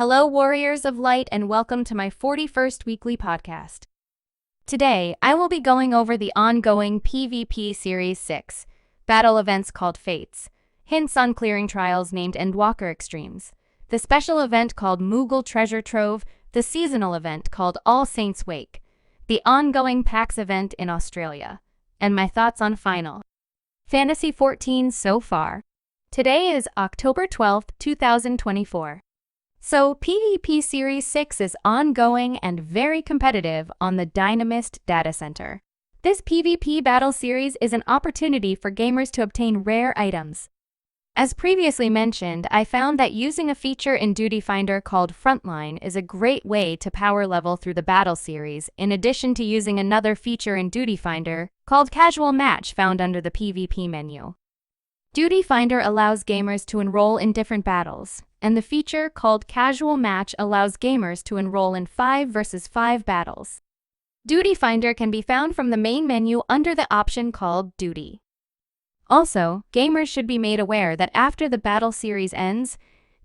Hello, Warriors of Light, and welcome to my 41st weekly podcast. Today, I will be going over the ongoing PvP Series 6 battle events called Fates, hints on clearing trials named Endwalker Extremes, the special event called Moogle Treasure Trove, the seasonal event called All Saints Wake, the ongoing PAX event in Australia, and my thoughts on Final Fantasy XIV so far. Today is October 12th, 2024. So, PvP Series 6 is ongoing and very competitive on the Dynamis data center. This PvP battle series is an opportunity for gamers to obtain rare items. As previously mentioned, I found that using a feature in Duty Finder called Frontline is a great way to power level through the battle series, in addition to using another feature in Duty Finder called Casual Match found under the PvP menu. Duty Finder allows gamers to enroll in different battles, and the feature called Casual Match allows gamers to enroll in 5 versus 5 battles. Duty Finder can be found from the main menu under the option called Duty. Also, gamers should be made aware that after the battle series ends,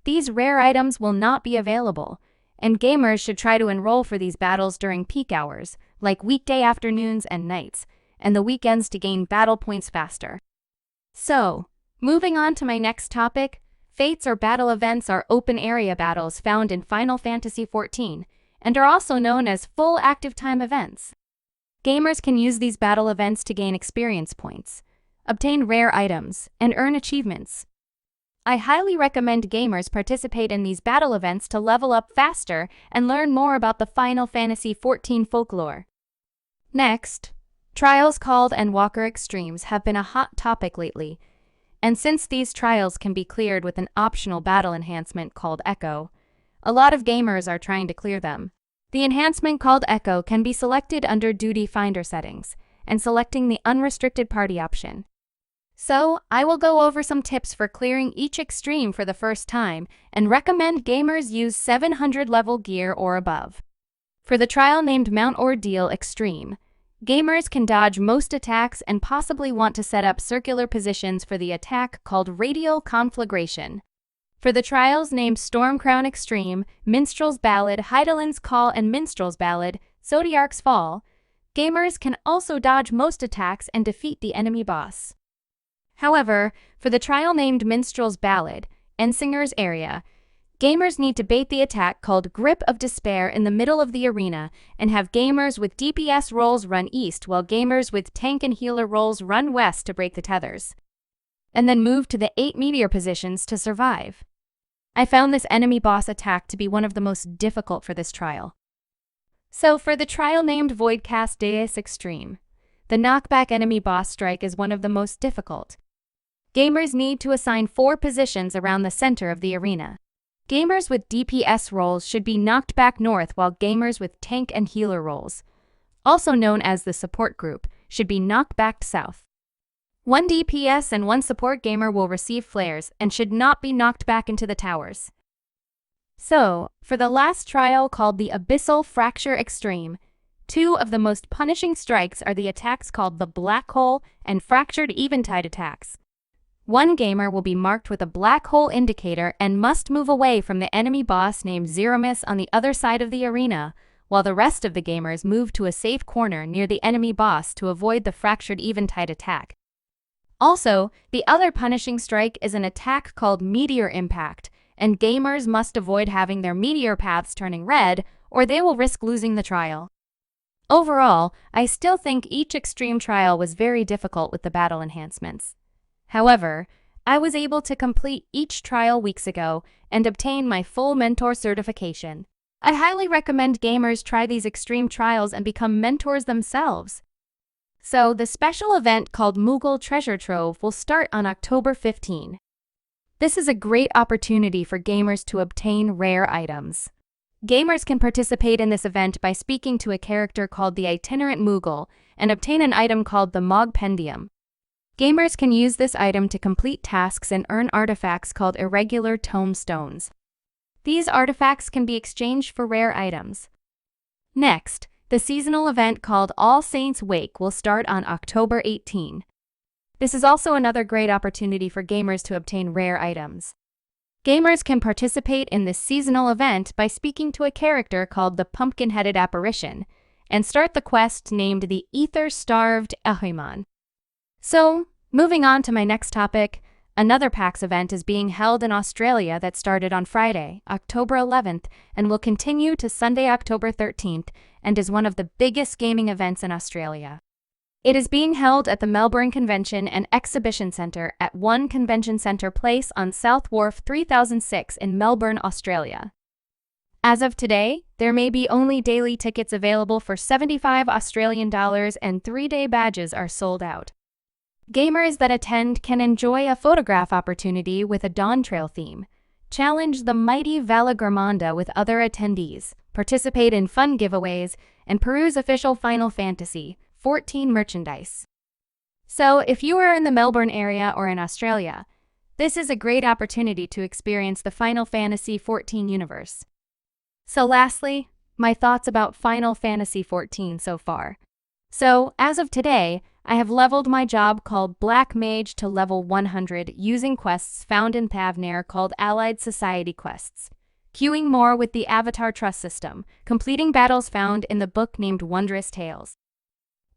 these rare items will not be available, and gamers should try to enroll for these battles during peak hours, like weekday afternoons and nights, and the weekends to gain battle points faster. So, moving on to my next topic, Fates or battle events are open area battles found in Final Fantasy XIV, and are also known as full active time events. Gamers can use these battle events to gain experience points, obtain rare items, and earn achievements. I highly recommend gamers participate in these battle events to level up faster and learn more about the Final Fantasy XIV folklore. Next, trials called Endwalker Extremes have been a hot topic lately, and since these trials can be cleared with an optional battle enhancement called Echo, a lot of gamers are trying to clear them. The enhancement called Echo can be selected under Duty Finder settings, and selecting the unrestricted party option. So, I will go over some tips for clearing each extreme for the first time, and recommend gamers use 700 level gear or above. For the trial named Mount Ordeal Extreme, gamers can dodge most attacks and possibly want to set up circular positions for the attack called Radial Conflagration. For the trials named Stormcrown Extreme, Minstrel's Ballad, Hydaelyn's Call, and Minstrel's Ballad, Zodiark's Fall, gamers can also dodge most attacks and defeat the enemy boss. However, for the trial named Minstrel's Ballad, Ensinger's Area, gamers need to bait the attack called Grip of Despair in the middle of the arena and have gamers with DPS roles run east while gamers with tank and healer roles run west to break the tethers, and then move to the 8 meteor positions to survive. I found this enemy boss attack to be one of the most difficult for this trial. So for the trial named Voidcast Deus Extreme, the knockback enemy boss strike is one of the most difficult. Gamers need to assign 4 positions around the center of the arena. Gamers with DPS roles should be knocked back north while gamers with tank and healer roles, also known as the support group, should be knocked back south. 1 DPS and 1 support gamer will receive flares and should not be knocked back into the towers. So, for the last trial called the Abyssal Fracture Extreme, 2 of the most punishing strikes are the attacks called the Black Hole and Fractured Eventide attacks. 1 gamer will be marked with a black hole indicator and must move away from the enemy boss named Zeramis on the other side of the arena, while the rest of the gamers move to a safe corner near the enemy boss to avoid the Fractured Eventide attack. Also, the other punishing strike is an attack called Meteor Impact, and gamers must avoid having their meteor paths turning red, or they will risk losing the trial. Overall, I still think each extreme trial was very difficult with the battle enhancements. However, I was able to complete each trial weeks ago and obtain my full mentor certification. I highly recommend gamers try these extreme trials and become mentors themselves. So, the special event called Moogle Treasure Trove will start on October 15. This is a great opportunity for gamers to obtain rare items. Gamers can participate in this event by speaking to a character called the Itinerant Moogle and obtain an item called the Mogpendium. Gamers can use this item to complete tasks and earn artifacts called Irregular Tomestones. These artifacts can be exchanged for rare items. Next, the seasonal event called All Saints Wake will start on October 18. This is also another great opportunity for gamers to obtain rare items. Gamers can participate in this seasonal event by speaking to a character called the Pumpkin-Headed Apparition and start the quest named the Ether-Starved Ahriman. So, moving on to my next topic, another PAX event is being held in Australia that started on Friday, October 11th, and will continue to Sunday, October 13th, and is one of the biggest gaming events in Australia. It is being held at the Melbourne Convention and Exhibition Centre at 1 Convention Centre Place on South Wharf 3006 in Melbourne, Australia. As of today, there may be only daily tickets available for $75 Australian and 3-day badges are sold out. Gamers that attend can enjoy a photograph opportunity with a Dawntrail theme, challenge the mighty Valagramanda with other attendees, participate in fun giveaways, and peruse official Final Fantasy XIV merchandise. So, if you are in the Melbourne area or in Australia, this is a great opportunity to experience the Final Fantasy XIV universe. So lastly, my thoughts about Final Fantasy XIV so far. So, as of today, I have leveled my job called Black Mage to level 100 using quests found in Thavnair called Allied Society quests, queuing more with the Avatar Trust system, completing battles found in the book named Wondrous Tales,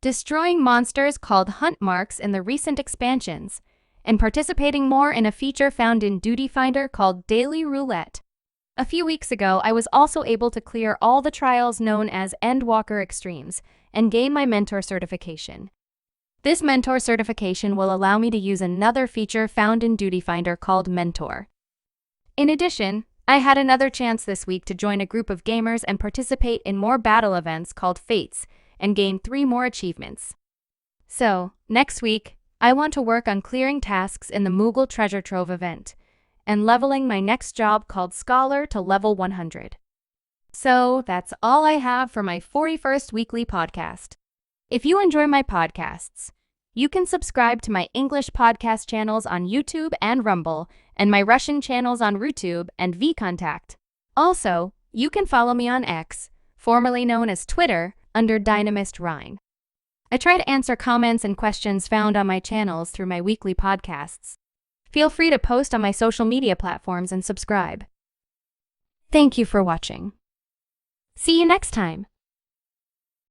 destroying monsters called Hunt Marks in the recent expansions, and participating more in a feature found in Duty Finder called Daily Roulette. A few weeks ago, I was also able to clear all the trials known as Endwalker Extremes and gain my Mentor certification. This Mentor certification will allow me to use another feature found in Duty Finder called Mentor. In addition, I had another chance this week to join a group of gamers and participate in more battle events called Fates and gain 3 more achievements. So, next week, I want to work on clearing tasks in the Moogle Treasure Trove event and leveling my next job called Scholar to level 100. So, that's all I have for my 41st weekly podcast. If you enjoy my podcasts, you can subscribe to my English podcast channels on YouTube and Rumble, and my Russian channels on Rutube and VKontakte. Also, you can follow me on X, formerly known as Twitter, under Dynamis Ryne. I try to answer comments and questions found on my channels through my weekly podcasts. Feel free to post on my social media platforms and subscribe. Thank you for watching. See you next time.